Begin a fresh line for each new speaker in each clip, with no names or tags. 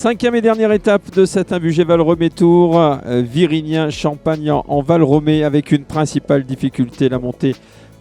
Cinquième et dernière étape de cet Imbugé Val-Romée Tour, Virinien Champagne en Val-Romée avec une principale difficulté, la montée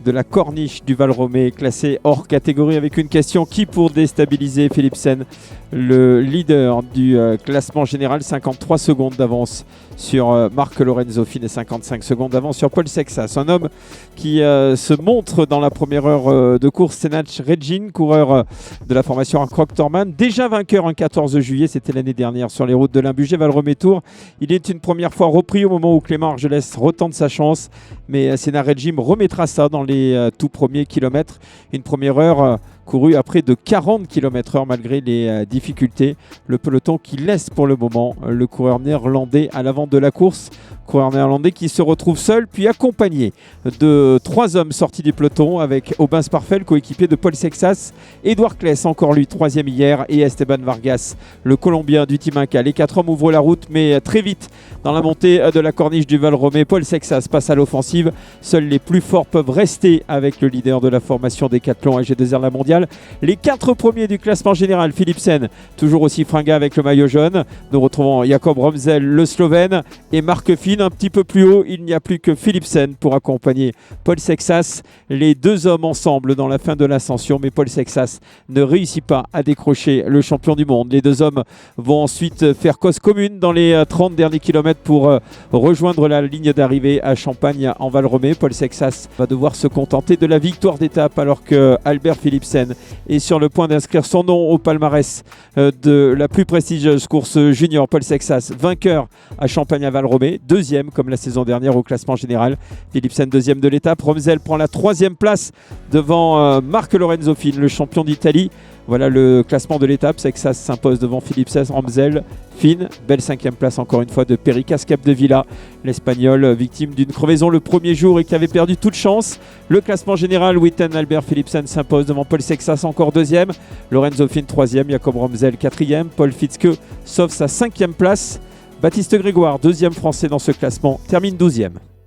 de la corniche du Val-Romée, classé hors catégorie avec une question: qui pour déstabiliser Philipsen, le leader du classement général, 53 secondes d'avance sur Marc Lorenzo Fine et 55 secondes d'avance sur Paul Sexas. Un homme qui se montre dans la première heure de course, Senach Regin, coureur de la formation Croc Torman, déjà vainqueur un 14 juillet, c'était l'année dernière sur les routes de l'Imbugé Val-Romée Tour. Il est une première fois repris au moment où Clément Argelès retente sa chance, mais Senach Regin remettra ça dans les tout premiers kilomètres. Une première heure couru à près de 40 km/h malgré les difficultés. Le peloton qui laisse pour le moment le coureur néerlandais à l'avant de la course. Coureur néerlandais qui se retrouve seul, puis accompagné de 3 hommes sortis du peloton avec Aubin Sparfel, coéquipier de Paul Sexas, Edouard Kless, encore lui, 3e hier, et Esteban Vargas, le Colombien du Team Inca. Les 4 hommes ouvrent la route, mais très vite, dans la montée de la corniche du Val-Romée, Paul Sexas passe à l'offensive. Seuls les plus forts peuvent rester avec le leader de la formation Decathlon AG2R La Mondiale. Les 4 premiers du classement général, Philipsen, toujours aussi fringant avec le maillot jaune. Nous retrouvons Jakob Romzel, le Slovène, et Marc Fine. Un petit peu plus haut, il n'y a plus que Philipsen pour accompagner Paul Sexas. Les 2 hommes ensemble dans la fin de l'ascension, mais Paul Sexas ne réussit pas à décrocher le champion du monde. Les 2 hommes vont ensuite faire cause commune dans les 30 derniers kilomètres pour rejoindre la ligne d'arrivée à Champagne en Val-Romée. Paul Sexas va devoir se contenter de la victoire d'étape alors que Albert Philipsen est sur le point d'inscrire son nom au palmarès de la plus prestigieuse course junior. Paul Sexas, vainqueur à Champagne à Val-Romée, 2e comme la saison dernière au classement général. Philipsen 2e de l'étape. Romzel prend la 3e place devant Marc Lorenzo Fine, le champion d'Italie. Voilà le classement de l'étape. Sexas s'impose devant Philipsen, Romzel, Fine. Belle 5e place encore une fois de Pericas Capdevila, l'Espagnol victime d'une crevaison le premier jour et qui avait perdu toute chance. Le classement général, Witten Albert Philipsen s'impose devant Paul Sexas, encore 2e. Lorenzo Fine 3e, Jakob Romzel 4e. Paul Fitzke sauve sa 5e place. Baptiste Grégoire, 2e français dans ce classement, termine 12e.